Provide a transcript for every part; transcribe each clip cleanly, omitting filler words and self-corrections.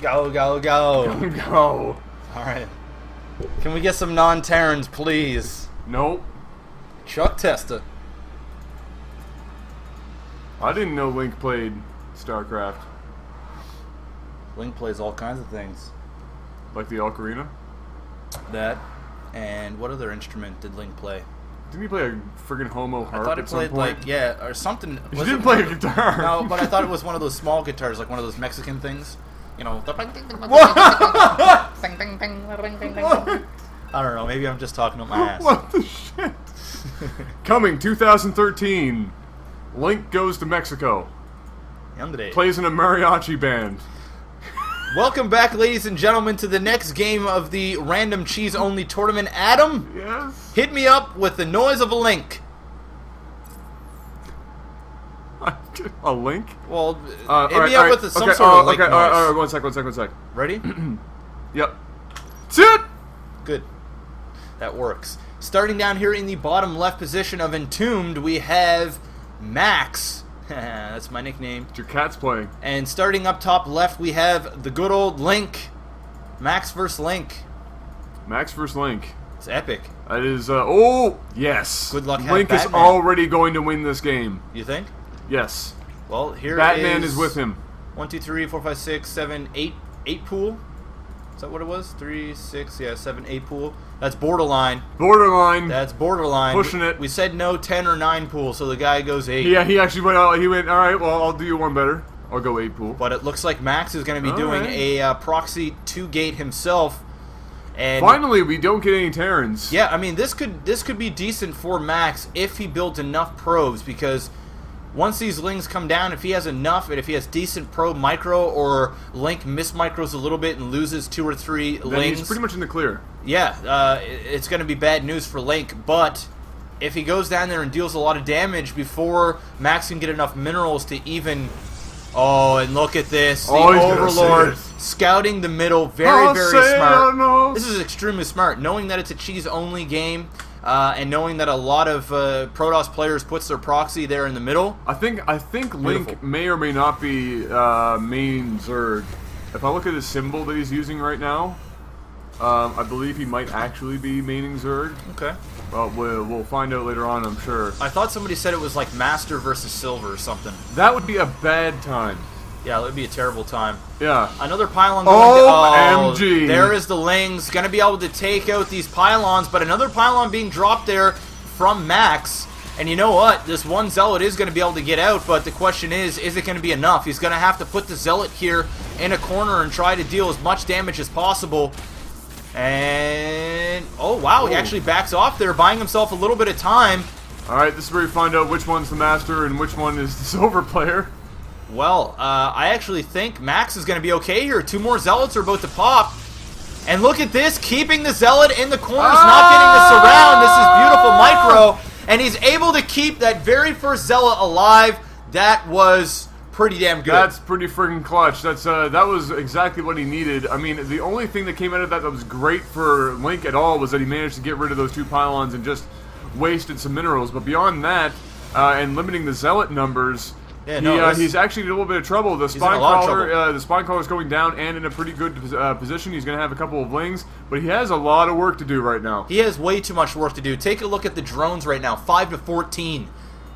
Go, go, go. Go. Alright. Can we get some non-Terrans, please? Nope. Chuck Testa. I didn't know Link played StarCraft. Link plays all kinds of things. Like the ocarina? That. And what other instrument did Link play? Didn't he play a friggin' homo harp I thought he at some played, point? like, yeah, or something. He didn't play a guitar. No, but I thought it was one of those small guitars, like one of those Mexican things. You know, the I don't know, maybe I'm just talking to my ass. What the shit? Coming 2013, Link goes to Mexico. Plays in a mariachi band. Welcome back, ladies and gentlemen, to the next game of the Random Cheese Only Tournament. Adam, yes? Hit me up with the noise of a Link. A Link? Well, hit me up with some sort of Link noise. Alright, one sec. Ready? Yep. Sit! Good. That works. Starting down here in the bottom left position of Entombed, we have Max. That's my nickname. Your cat's playing. And starting up top left, we have the good old Link. Max versus Link. Max versus Link. It's epic. That is, oh, yes. Good luck, Link is already going to win this game. You think? Yes. Well, here Batman is with him. 1, 2, 3, 4, 5, 6, 7, 8. 8 pool? Is that what it was? 3, 6, yeah, 7, 8 pool. That's borderline. Borderline. That's borderline. Pushing it. We said no 10 or 9 pool, so the guy goes 8. Yeah, he actually went, he went, alright, well, I'll do you one better. I'll go 8 pool. But it looks like Max is going to be doing a proxy 2-gate himself. And finally, we don't get any Terrans. Yeah, I mean, this could be decent for Max if he builds enough probes, because once these Lings come down, if he has enough, and if he has decent probe micro, or Link mismicros a little bit and loses 2 or 3 then Lings, he's pretty much in the clear. Yeah, it's going to be bad news for Link, but if he goes down there and deals a lot of damage before Max can get enough minerals to even... Oh, and look at this. The Overlord scouting the middle. Very, very smart. This is extremely smart. Knowing that it's a cheese-only game, and knowing that a lot of Protoss players puts their proxy there in the middle. I think Link may or may not be main Zerg. If I look at his symbol that he's using right now, I believe he might actually be maining Zerg. Okay. Well, we'll find out later on, I'm sure. I thought somebody said it was like Master versus Silver or something. That would be a bad time. Yeah, that would be a terrible time. Yeah. Another pylon going OMG. There is the Lings. Going to be able to take out these pylons, but another pylon being dropped there from Max. And you know what? This one Zealot is going to be able to get out, but the question is it going to be enough? He's going to have to put the Zealot here in a corner and try to deal as much damage as possible. And, oh wow, he actually backs off there, buying himself a little bit of time. Alright, this is where you find out which one's the Master and which one is the Silver player. Well, I actually think Max is going to be okay here. 2 more Zealots are about to pop. And look at this, keeping the Zealot in the corners, not getting this around. This is beautiful micro. And he's able to keep that very first Zealot alive. That was pretty damn good. That's pretty friggin' clutch. That was exactly what he needed. I mean, the only thing that came out of that was great for Link at all was that he managed to get rid of those 2 pylons and just wasted some minerals. But beyond that, and limiting the Zealot numbers, he's actually in a little bit of trouble. The spine crawler's going down and in a pretty good position. He's going to have a couple of Lings, but he has a lot of work to do right now. He has way too much work to do. Take a look at the drones right now, 5 to 14.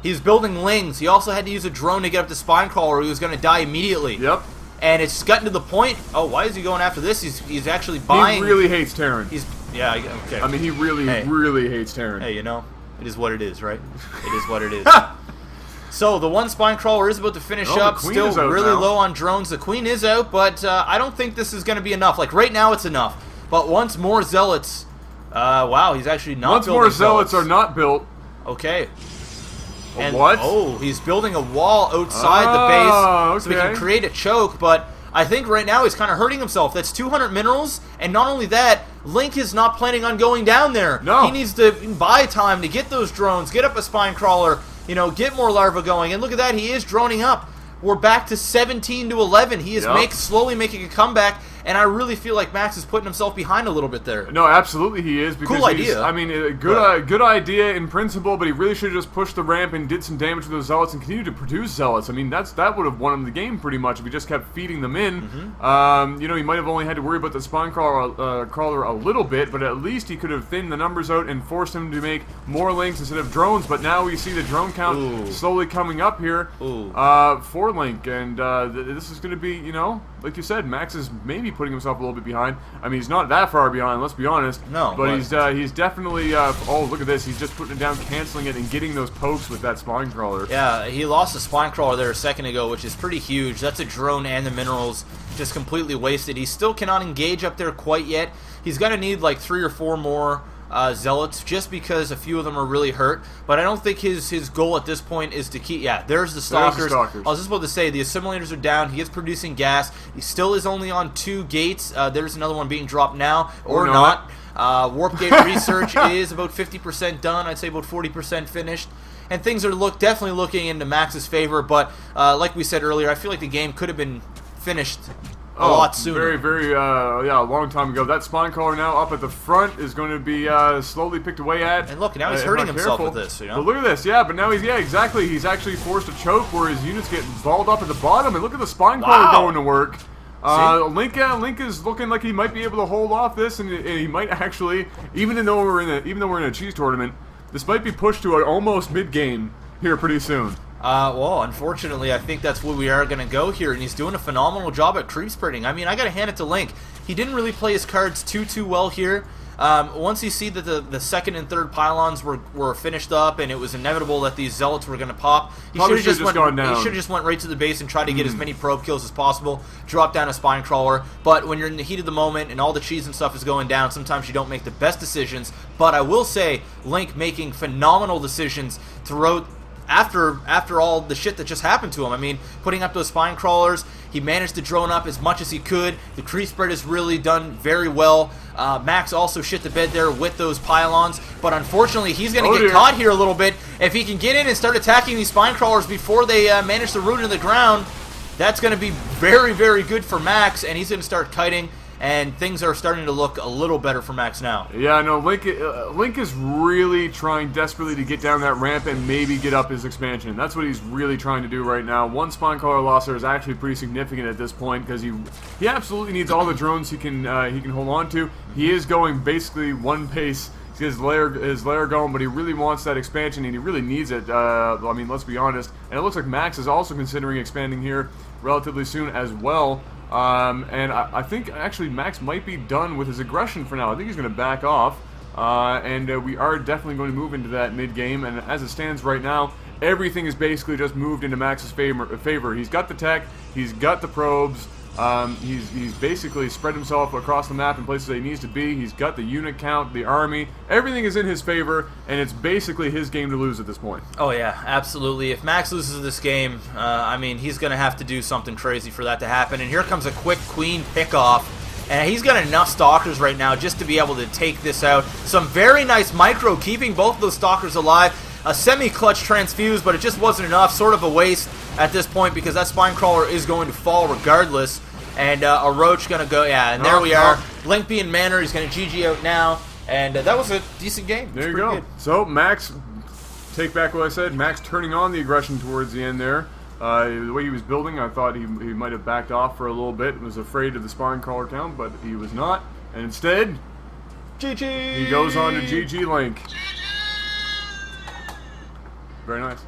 He's building Lings. He also had to use a drone to get up the spine crawler, or he was going to die immediately. Yep. And it's gotten to the point. Oh, why is he going after this? He's actually buying. He really hates Terran. Yeah, okay. I mean, he really hates Terran. Hey, you know, it is what it is, right? It is what it is. So the one spine crawler is about to finish up. Still really low on drones. The Queen is out, but I don't think this is going to be enough. Like right now, it's enough. But once more Zealots. Wow, he's actually not building Once more Zealots are not built. Okay. And, what? Oh, he's building a wall outside the base so he can create a choke, but I think right now he's kind of hurting himself. That's 200 minerals, and not only that, Link is not planning on going down there. No. He needs to buy time to get those drones, get up a spine crawler, you know, get more larvae going, and look at that, he is droning up. We're back to 17 to 11. He is slowly making a comeback, and I really feel like Max is putting himself behind a little bit there. No, absolutely he is. Because cool idea. I mean, good idea in principle, but he really should have just pushed the ramp and did some damage to those Zealots and continued to produce Zealots. I mean, that would have won him the game pretty much if he just kept feeding them in. You know, he might have only had to worry about the spawn crawler a little bit, but at least he could have thinned the numbers out and forced him to make more links instead of drones. But now we see the drone count slowly coming up here for Link, and this is going to be, you know, like you said, Max is maybe putting himself a little bit behind. I mean, he's not that far behind, let's be honest. No, but he's definitely. Oh, look at this! He's just putting it down, canceling it, and getting those pokes with that spine crawler. Yeah, he lost the spine crawler there a second ago, which is pretty huge. That's a drone and the minerals just completely wasted. He still cannot engage up there quite yet. He's going to need like 3 or 4 more Zealots, just because a few of them are really hurt. But I don't think his goal at this point is to keep... Yeah, there's the Stalkers. I was just about to say, the assimilators are down. He is producing gas. He still is only on 2 gates. There's another one being dropped now, or not. Warp gate research is about 50% done. I'd say about 40% finished. And things are definitely looking into Max's favor. But like we said earlier, I feel like the game could have been finished a lot sooner. Very, yeah, a long time ago. That spawn crawler now up at the front is going to be slowly picked away at. And look, now he's hurting himself with this, you know? But look at this, yeah, but now exactly. He's actually forced to choke where his units get balled up at the bottom, and look at the spawn crawler going to work. Link is looking like he might be able to hold off this, and he might actually, even though we're in a cheese tournament, this might be pushed to an almost mid-game here pretty soon. Well, unfortunately, I think that's where we are going to go here, and he's doing a phenomenal job at creep spreading. I mean, I got to hand it to Link. He didn't really play his cards too well here. Once you see that the second and third pylons were finished up, and it was inevitable that these Zealots were going to pop, he should have just went right to the base and tried to get as many probe kills as possible, drop down a spine crawler. But when you're in the heat of the moment and all the cheese and stuff is going down, sometimes you don't make the best decisions. But I will say, Link making phenomenal decisions throughout after all the shit that just happened to him. I mean, putting up those spine crawlers, he managed to drone up as much as he could. The creep spread has really done very well. Max also shit the bed there with those pylons, but unfortunately he's going to get caught here a little bit. If he can get in and start attacking these spine crawlers before they manage to root into the ground, that's going to be very, very good for Max, and he's going to start kiting. And things are starting to look a little better for Max now. Yeah, no, Link is really trying desperately to get down that ramp and maybe get up his expansion. That's what he's really trying to do right now. One spawn crawler loss there is actually pretty significant at this point, because he absolutely needs all the drones he can hold on to. He is going basically one pace. He has his lair going, but he really wants that expansion, and he really needs it. I mean, let's be honest. And it looks like Max is also considering expanding here relatively soon as well. And I think actually Max might be done with his aggression for now. I think he's going to back off, and we are definitely going to move into that mid-game. And as it stands right now, everything is basically just moved into Max's favor. He's got the tech, he's got the probes, he's basically spread himself across the map in places that he needs to be. He's got the unit count, the army, everything is in his favor, and it's basically his game to lose at this point. Oh yeah, absolutely. If Max loses this game, I mean, he's going to have to do something crazy for that to happen. And here comes a quick queen pickoff, and he's got enough stalkers right now just to be able to take this out. Some very nice micro, keeping both of those stalkers alive. A semi-clutch transfuse, but it just wasn't enough. Sort of a waste at this point, because that spine crawler is going to fall regardless. And a roach going to go, yeah, and there we are. Link being manner, he's going to GG out now. And that was a decent game. There you go. Good. So, Max, take back what I said. Max turning on the aggression towards the end there. The way he was building, I thought he might have backed off for a little bit. Was afraid of the spine crawler count, but he was not. And instead, GG! He goes on to GG Link. Very nice.